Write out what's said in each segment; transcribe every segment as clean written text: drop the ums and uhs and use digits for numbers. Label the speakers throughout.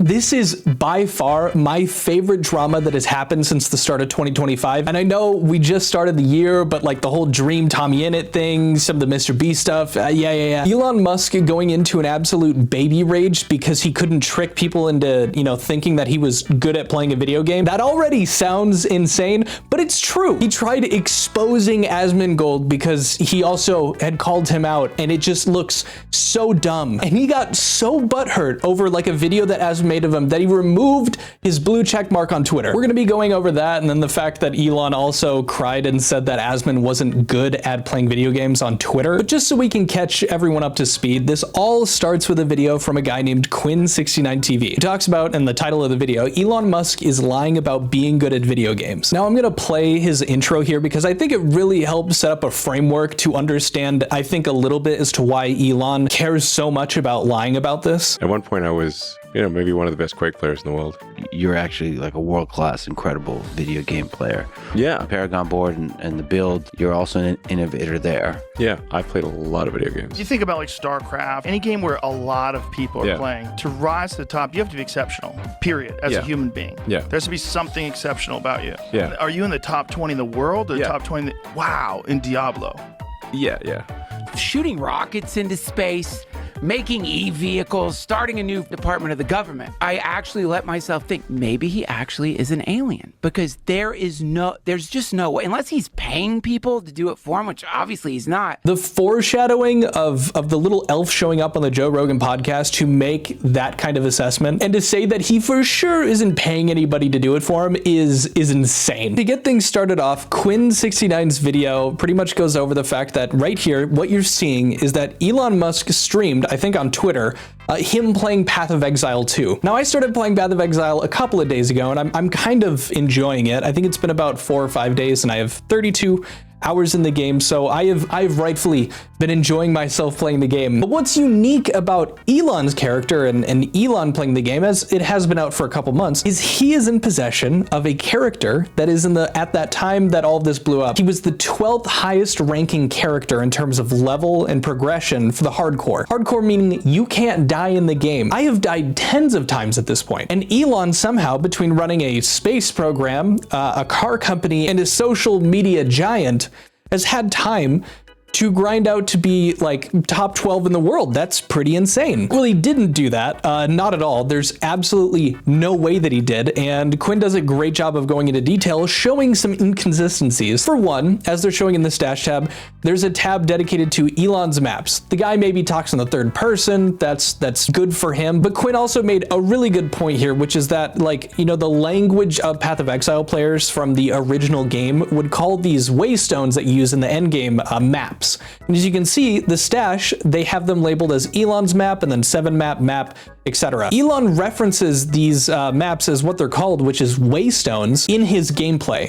Speaker 1: This is by far my favorite drama that has happened since the start of 2025. And I know we just started the year, but like the whole Dream Tommy Innit thing, some of the Mr. Beast stuff. Yeah. Elon Musk going into an absolute baby rage because he couldn't trick people into, thinking that he was good at playing a video game. That already sounds insane, but it's true. He tried exposing Asmongold because he also had called him out, and it just looks so dumb. And he got so butthurt over like a video that Asmongold made of him that he removed his blue check mark on Twitter. We're going to be going over that, and then the fact that Elon also cried and said that Asmon wasn't good at playing video games on Twitter. But just so we can catch everyone up to speed, this all starts with a video from a guy named Quinn 69 TV. He talks about, in the title of the video, Elon Musk is lying about being good at video games. Now I'm going to play his intro here because I think it really helps set up a framework to understand, I think, a little bit as to why Elon cares so much about lying about this.
Speaker 2: At one point I was, maybe one of the best Quake players in the world.
Speaker 3: You're actually like a world-class, incredible video game player.
Speaker 2: Yeah.
Speaker 3: The Paragon board and the build, you're also an innovator there.
Speaker 2: Yeah, I played a lot of video games.
Speaker 4: You think about like StarCraft, any game where a lot of people are playing, to rise to the top, you have to be exceptional, period, as a human being.
Speaker 2: Yeah.
Speaker 4: There has to be something exceptional about you.
Speaker 2: Yeah.
Speaker 4: Are you in the top 20 in the world or top 20 wow, in Diablo?
Speaker 2: Yeah.
Speaker 5: Shooting rockets into space, making e-vehicles, starting a new department of the government. I actually let myself think maybe he actually is an alien, because there's just no way, unless he's paying people to do it for him, which obviously he's not.
Speaker 1: The foreshadowing of the little elf showing up on the Joe Rogan podcast to make that kind of assessment and to say that he for sure isn't paying anybody to do it for him is insane. To get things started off, Quinn 69's video pretty much goes over the fact that right here, what you're seeing is that Elon Musk streamed, I think on Twitter, him playing Path of Exile 2. Now I started playing Path of Exile a couple of days ago, and I'm kind of enjoying it. I think it's been about 4 or 5 days, and I have 32 hours in the game, so I've rightfully been enjoying myself playing the game. But what's unique about Elon's character and Elon playing the game, as it has been out for a couple months, is he is in possession of a character that is at that time that all of this blew up, he was the 12th highest ranking character in terms of level and progression for the hardcore. Hardcore meaning you can't die in the game. I have died tens of times at this point. And Elon somehow, between running a space program, a car company, and a social media giant, has had time to grind out to be like top 12 in the world. That's pretty insane. Well, he didn't do that, not at all. There's absolutely no way that he did, and Quinn does a great job of going into detail, showing some inconsistencies. For one, as they're showing in the stash tab, there's a tab dedicated to Elon's maps. The guy maybe talks in the third person, that's good for him, but Quinn also made a really good point here, which is that, the language of Path of Exile players from the original game would call these waystones that you use in the end game maps. And as you can see, the stash, they have them labeled as Elon's map and then 7 map, etc. Elon references these maps as what they're called, which is waystones, in his gameplay,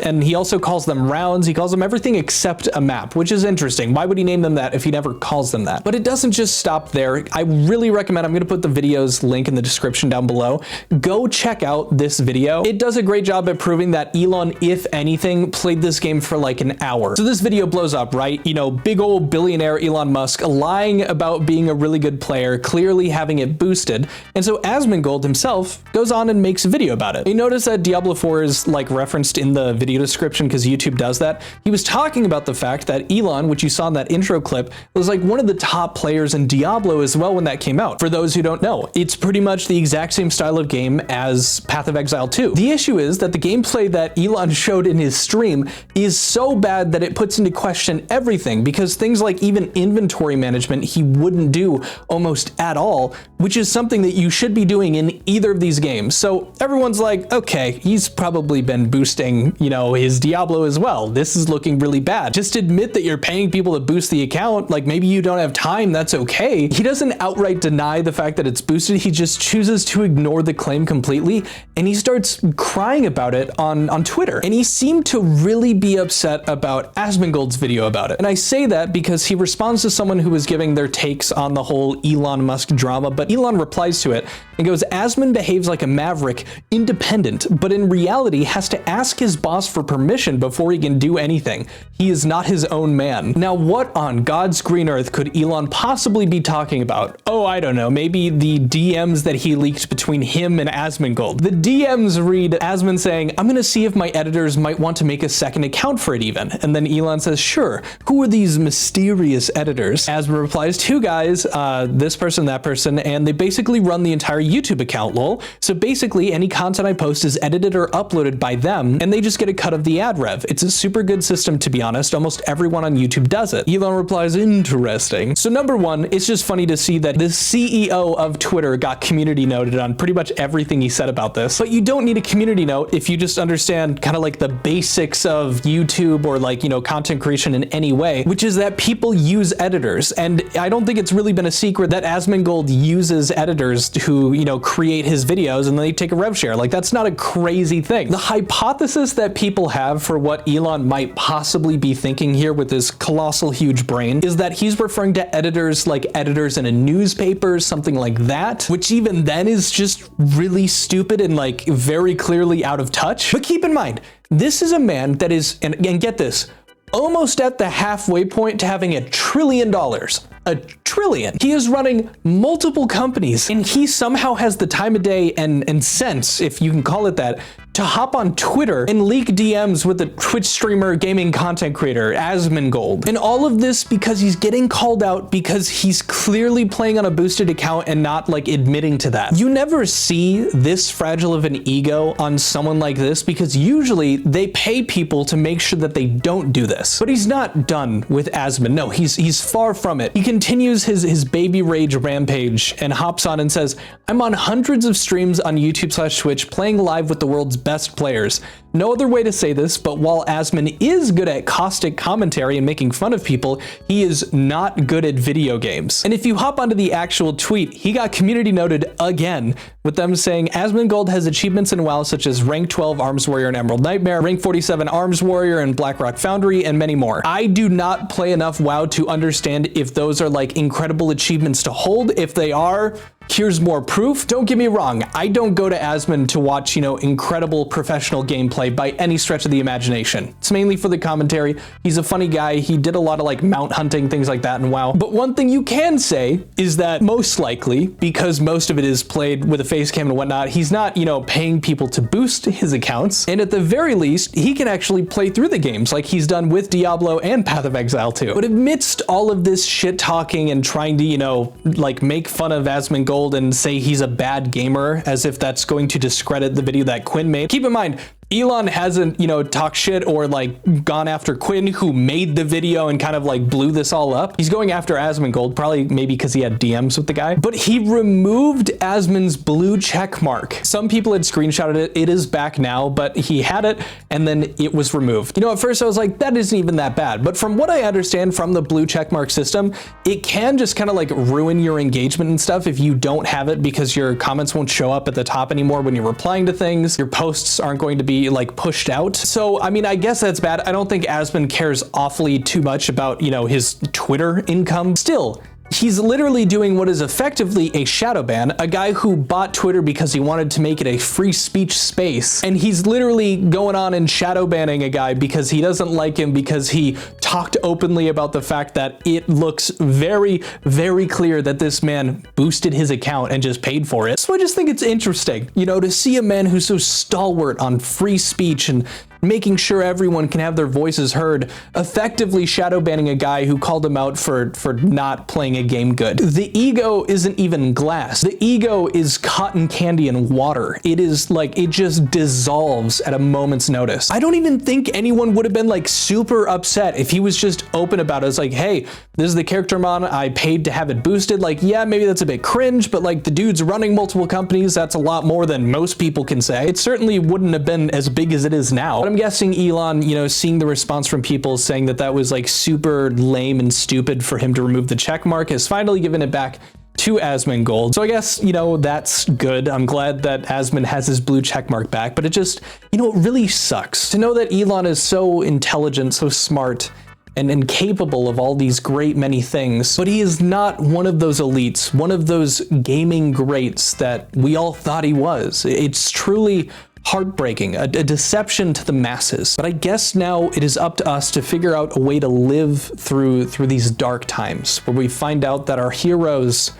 Speaker 1: and he also calls them rounds. He calls them everything except a map, which is interesting. Why would he name them that if he never calls them that? But it doesn't just stop there. I really recommend, I'm going to put the video's link in the description down below. Go check out this video. It does a great job at proving that Elon, if anything, played this game for like an hour. So this video blows up, right? Big old billionaire Elon Musk lying about being a really good player, clearly having it boosted. And so Asmongold himself goes on and makes a video about it. You notice that Diablo 4 is referenced in the video description because YouTube does that. He was talking about the fact that Elon, which you saw in that intro clip, was one of the top players in Diablo as well when that came out. For those who don't know, it's pretty much the exact same style of game as Path of Exile 2. The issue is that the gameplay that Elon showed in his stream is so bad that it puts into question everything, because things like even inventory management he wouldn't do almost at all, which is something that you should be doing in either of these games. So everyone's like, okay, he's probably been boosting, his Diablo as well. This is looking really bad. Just admit that you're paying people to boost the account. Maybe you don't have time, that's okay. He doesn't outright deny the fact that it's boosted. He just chooses to ignore the claim completely, and he starts crying about it on Twitter. And he seemed to really be upset about Asmongold's video about it. And I say that because he responds to someone who was giving their takes on the whole Elon Musk drama, but Elon replies to it and goes, Asmon behaves like a maverick, independent, but in reality has to ask his boss for permission before he can do anything. He is not his own man. Now, what on God's green earth could Elon possibly be talking about? Oh, I don't know, maybe the DMs that he leaked between him and Asmongold. The DMs read Asmon saying, I'm gonna see if my editors might want to make a second account for it even. And then Elon says, sure, who are these mysterious editors? Asmon replies, two guys, this person, that person, and they basically run the entire YouTube account, lol. So basically any content I post is edited or uploaded by them, and they just get a cut of the ad rev. It's a super good system, to be honest. Almost everyone on YouTube does it. Elon replies, interesting. So number one, it's just funny to see that the CEO of Twitter got community noted on pretty much everything he said about this. But you don't need a community note if you just understand kind of like the basics of YouTube or like, you know, content creation in any way, which is that people use editors. And I don't think it's really been a secret that Asmongold uses editors who, you know, create his videos and then they take a rev share. Like, that's not a crazy thing. The hypothesis that people have for what Elon might possibly be thinking here with his colossal huge brain is that he's referring to editors like editors in a newspaper, something like that, which even then is just really stupid and like very clearly out of touch. But keep in mind, this is a man that is, and get this, almost at the halfway point to having $1 trillion. $1 trillion. He is running multiple companies, and he somehow has the time of day and sense, if you can call it that, to hop on Twitter and leak DMs with a Twitch streamer, gaming content creator, Asmongold. And all of this because he's getting called out because he's clearly playing on a boosted account and not like admitting to that. You never see this fragile of an ego on someone like this because usually they pay people to make sure that they don't do this. But he's not done with Asmon. No, he's far from it. He continues his baby rage rampage and hops on and says, I'm on hundreds of streams on YouTube/Twitch playing live with the world's best players. No other way to say this, but while Asmon is good at caustic commentary and making fun of people, he is not good at video games. And if you hop onto the actual tweet, he got community noted again, with them saying Asmongold has achievements in WoW such as rank 12 Arms Warrior and Emerald Nightmare, rank 47 Arms Warrior and Blackrock Foundry, and many more. I do not play enough WoW to understand if those are like incredible achievements to hold. If they are, here's more proof. Don't get me wrong, I don't go to Asmon to watch, you know, incredible professional gameplay by any stretch of the imagination. It's mainly for the commentary. He's a funny guy. He did a lot of like mount hunting, things like that in WoW. But one thing you can say is that most likely, because most of it is played with a face cam and whatnot, he's not, you know, paying people to boost his accounts. And at the very least, he can actually play through the games like he's done with Diablo and Path of Exile too. But amidst all of this shit talking and trying to, you know, like make fun of Asmongold and say he's a bad gamer as if that's going to discredit the video that Quinn made. Keep in mind, Elon hasn't, you know, talked shit or like gone after Quinn, who made the video and kind of like blew this all up. He's going after Asmongold, probably maybe because he had DMs with the guy, but he removed Asmon's blue check mark. Some people had screenshotted it. It is back now, but he had it and then it was removed. You know, at first I was like, that isn't even that bad. But from what I understand from the blue check mark system, it can just kind of like ruin your engagement and stuff if you don't have it because your comments won't show up at the top anymore when you're replying to things. Your posts aren't going to be like pushed out. So, I mean, I guess that's bad. I don't think Asmon cares awfully too much about, you know, his Twitter income. Still, he's literally doing what is effectively a shadow ban, a guy who bought Twitter because he wanted to make it a free speech space. And he's literally going on and shadow banning a guy because he doesn't like him because he talked openly about the fact that it looks very, very clear that this man boosted his account and just paid for it. So I just think it's interesting, you know, to see a man who's so stalwart on free speech and making sure everyone can have their voices heard, effectively shadow banning a guy who called him out for not playing a game good. The ego isn't even glass. The ego is cotton candy and water. It is like, it just dissolves at a moment's notice. I don't even think anyone would have been like super upset if he was just open about it. It's like, hey, this is the character I'm on. I paid to have it boosted. Like, yeah, maybe that's a bit cringe, but like the dude's running multiple companies. That's a lot more than most people can say. It certainly wouldn't have been as big as it is now. But I'm guessing Elon, you know, seeing the response from people saying that that was like super lame and stupid for him to remove the check mark, has finally given it back to Asmongold. So I guess, you know, that's good. I'm glad that Asmon has his blue check mark back, but it just, you know, it really sucks to know that Elon is so intelligent, so smart, and capable of all these great many things, but he is not one of those elites, one of those gaming greats that we all thought he was. It's truly heartbreaking, a deception to the masses. But I guess now it is up to us to figure out a way to live through these dark times where we find out that our heroes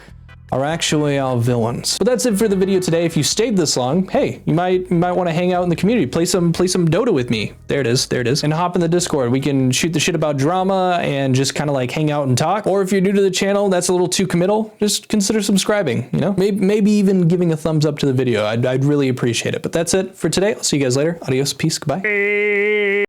Speaker 1: are actually our villains. But that's it for the video today. If you stayed this long, hey, you might want to hang out in the community, play some Dota with me. There it is, and hop in the Discord. We can shoot the shit about drama and just kind of like hang out and talk. Or if you're new to the channel, that's a little too committal, just consider subscribing, you know? Maybe even giving a thumbs up to the video. I'd really appreciate it. But that's it for today. I'll see you guys later. Adios, peace, goodbye.